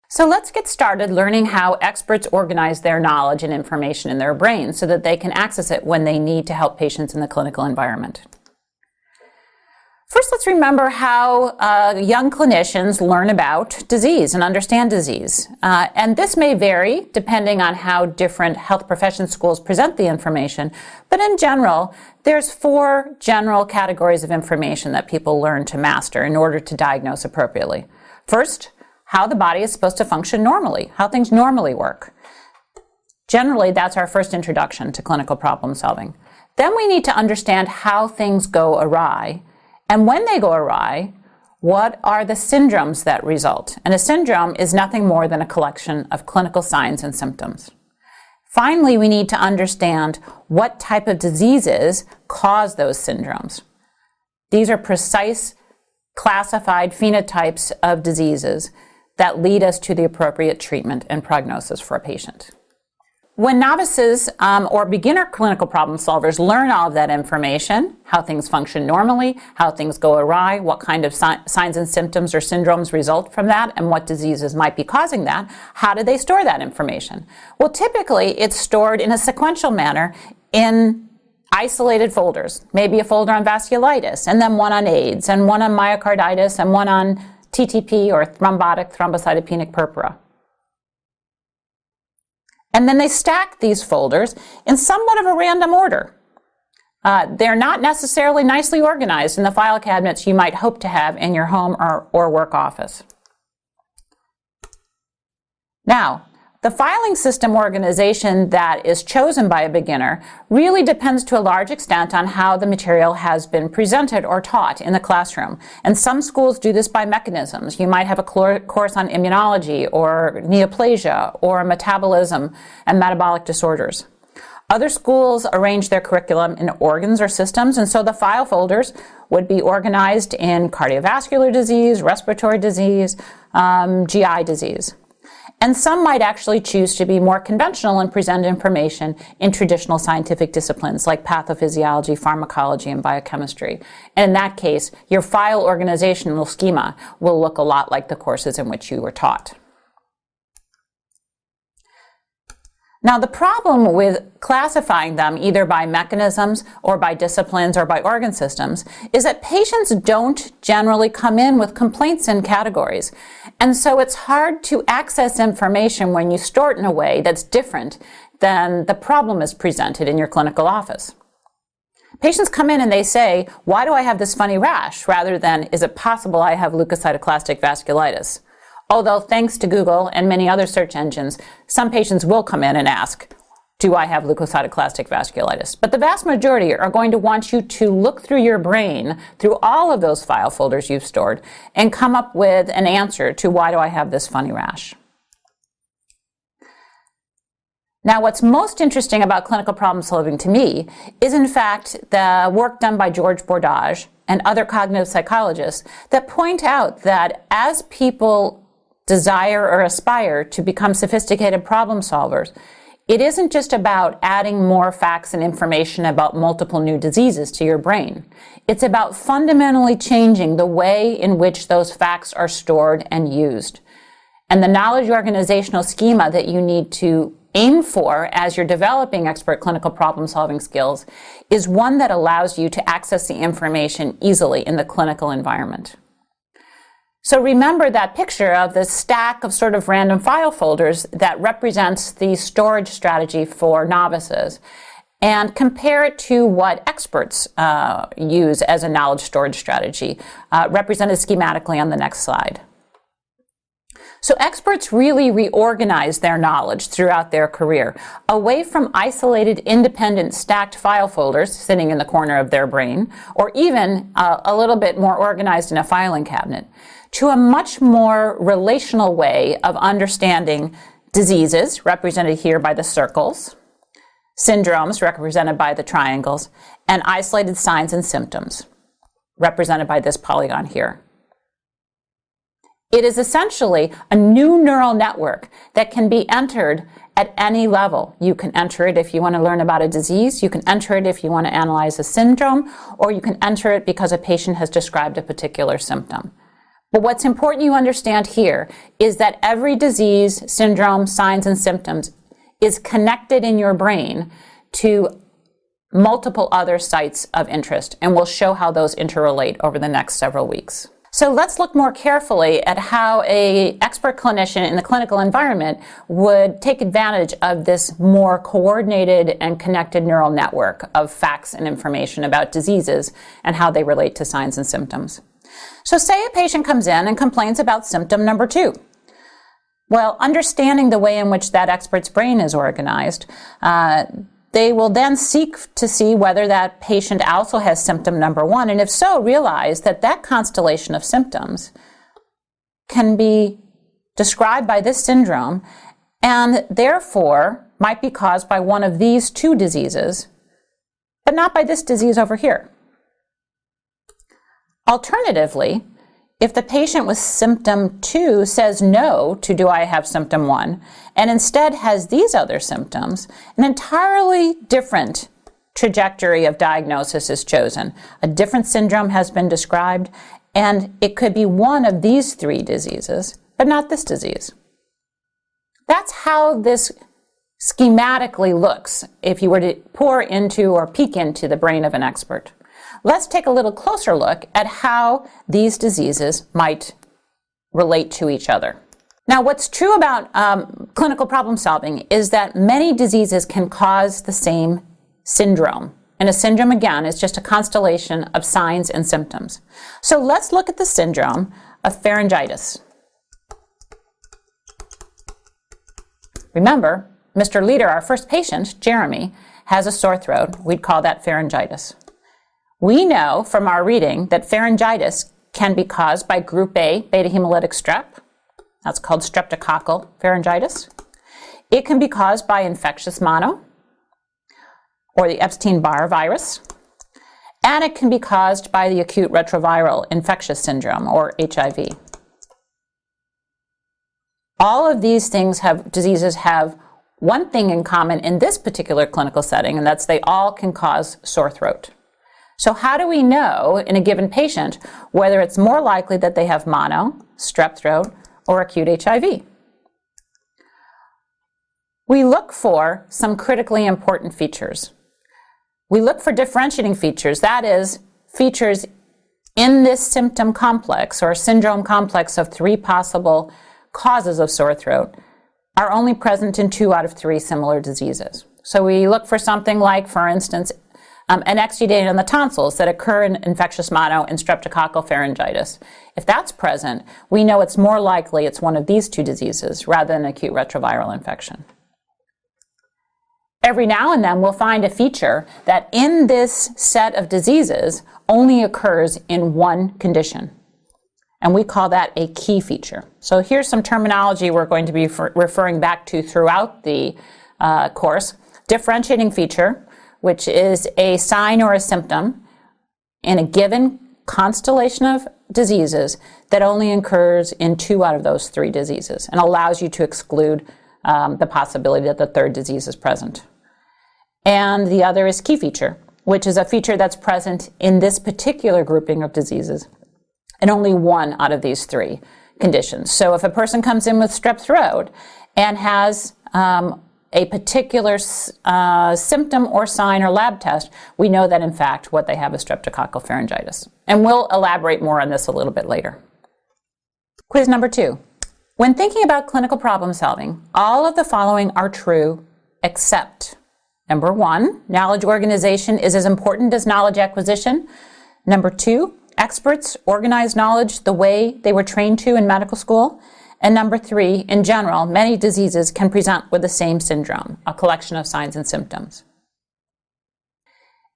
So let's get started learning how experts organize their knowledge and information in their brain so that they can access it when they need to help patients in the clinical environment. First, let's remember how young clinicians learn about disease and understand disease. And this may vary depending on how different health profession schools present the information. But in general, there's 4 general categories of information that people learn to master in order to diagnose appropriately. First, how the body is supposed to function normally, how things normally work. Generally, that's our first introduction to clinical problem solving. Then we need to understand how things go awry. And when they go awry, what are the syndromes that result? And a syndrome is nothing more than a collection of clinical signs and symptoms. Finally, we need to understand what type of diseases cause those syndromes. These are precise, classified phenotypes of diseases that lead us to the appropriate treatment and prognosis for a patient. When novices or beginner clinical problem solvers learn all of that information, how things function normally, how things go awry, what kind of signs and symptoms or syndromes result from that, and what diseases might be causing that, how do they store that information? Well, typically it's stored in a sequential manner in isolated folders, maybe a folder on vasculitis, and then one on AIDS, and one on myocarditis, and one on TTP or thrombotic thrombocytopenic purpura. And then they stack these folders in somewhat of a random order. They're not necessarily nicely organized in the file cabinets you might hope to have in your home or work office. Now, the filing system organization that is chosen by a beginner really depends to a large extent on how the material has been presented or taught in the classroom. And some schools do this by mechanisms. You might have a course on immunology or neoplasia or metabolism and metabolic disorders. Other schools arrange their curriculum in organs or systems, and so the file folders would be organized in cardiovascular disease, respiratory disease, GI disease. And some might actually choose to be more conventional and present information in traditional scientific disciplines like pathophysiology, pharmacology, and biochemistry. And in that case, your file organizational schema will look a lot like the courses in which you were taught. Now, the problem with classifying them either by mechanisms or by disciplines or by organ systems is that patients don't generally come in with complaints in categories. And so it's hard to access information when you store it in a way that's different than the problem is presented in your clinical office. Patients come in and they say, "Why do I have this funny rash?" rather than, "Is it possible I have leukocytoclastic vasculitis?" Although thanks to Google and many other search engines, some patients will come in and ask, "Do I have leukocytoclastic vasculitis?" But the vast majority are going to want you to look through your brain, through all of those file folders you've stored, and come up with an answer to why do I have this funny rash. Now, what's most interesting about clinical problem solving to me is, in fact, the work done by George Bordage and other cognitive psychologists that point out that as people desire or aspire to become sophisticated problem solvers, it isn't just about adding more facts and information about multiple new diseases to your brain. It's about fundamentally changing the way in which those facts are stored and used. And the knowledge organizational schema that you need to aim for as you're developing expert clinical problem solving skills is one that allows you to access the information easily in the clinical environment. So remember that picture of the stack of sort of random file folders that represents the storage strategy for novices, and compare it to what experts use as a knowledge storage strategy, represented schematically on the next slide. So experts really reorganize their knowledge throughout their career, away from isolated, independent, stacked file folders sitting in the corner of their brain, or even a little bit more organized in a filing cabinet, to a much more relational way of understanding diseases, represented here by the circles, syndromes, represented by the triangles, and isolated signs and symptoms, represented by this polygon here. It is essentially a new neural network that can be entered at any level. You can enter it if you want to learn about a disease, you can enter it if you want to analyze a syndrome, or you can enter it because a patient has described a particular symptom. But what's important you understand here is that every disease, syndrome, signs, and symptoms is connected in your brain to multiple other sites of interest, and we'll show how those interrelate over the next several weeks. So let's look more carefully at how an expert clinician in the clinical environment would take advantage of this more coordinated and connected neural network of facts and information about diseases and how they relate to signs and symptoms. So say a patient comes in and complains about symptom number 2. Well, understanding the way in which that expert's brain is organized, they will then seek to see whether that patient also has symptom number 1, and if so, realize that that constellation of symptoms can be described by this syndrome and therefore might be caused by one of these 2 diseases, but not by this disease over here. Alternatively, if the patient with symptom 2 says no to do I have symptom 1 and instead has these other symptoms, an entirely different trajectory of diagnosis is chosen. A different syndrome has been described, and it could be one of these 3 diseases, but not this disease. That's how this schematically looks if you were to pour into or peek into the brain of an expert. Let's take a little closer look at how these diseases might relate to each other. Now, what's true about clinical problem solving is that many diseases can cause the same syndrome. And a syndrome, again, is just a constellation of signs and symptoms. So let's look at the syndrome of pharyngitis. Remember, Mr. Leader, our first patient, Jeremy, has a sore throat. We'd call that pharyngitis. We know from our reading that pharyngitis can be caused by group A beta hemolytic strep. That's called streptococcal pharyngitis. It can be caused by infectious mono or the Epstein-Barr virus. And it can be caused by the acute retroviral infectious syndrome or HIV. All of these diseases have one thing in common in this particular clinical setting, and that's they all can cause sore throat. So how do we know in a given patient whether it's more likely that they have mono, strep throat, or acute HIV? We look for some critically important features. We look for differentiating features, that is, features in this symptom complex or syndrome complex of 3 possible causes of sore throat are only present in 2 out of 3 similar diseases. So we look for something like, for instance, an exudate on the tonsils that occur in infectious mono and streptococcal pharyngitis. If that's present, we know it's more likely it's one of these 2 diseases rather than acute retroviral infection. Every now and then we'll find a feature that in this set of diseases only occurs in one condition. And we call that a key feature. So here's some terminology we're going to be referring back to throughout the course. Differentiating feature, which is a sign or a symptom in a given constellation of diseases that only occurs in 2 out of those 3 diseases and allows you to exclude the possibility that the 3rd disease is present. And the other is key feature, which is a feature that's present in this particular grouping of diseases in only 1 out of these 3 conditions. So if a person comes in with strep throat and has a particular symptom or sign or lab test, we know that in fact what they have is streptococcal pharyngitis. And we'll elaborate more on this a little bit later. Quiz number 2. When thinking about clinical problem solving, all of the following are true except number 1, knowledge organization is as important as knowledge acquisition. Number 2, experts organize knowledge the way they were trained to in medical school. And number 3, in general, many diseases can present with the same syndrome, a collection of signs and symptoms.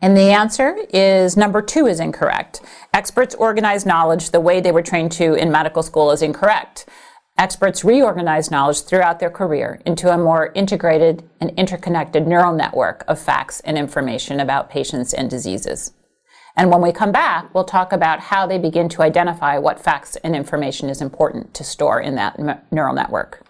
And the answer is number 2 is incorrect. Experts organize knowledge the way they were trained to in medical school is incorrect. Experts reorganize knowledge throughout their career into a more integrated and interconnected neural network of facts and information about patients and diseases. And when we come back, we'll talk about how they begin to identify what facts and information is important to store in that neural network.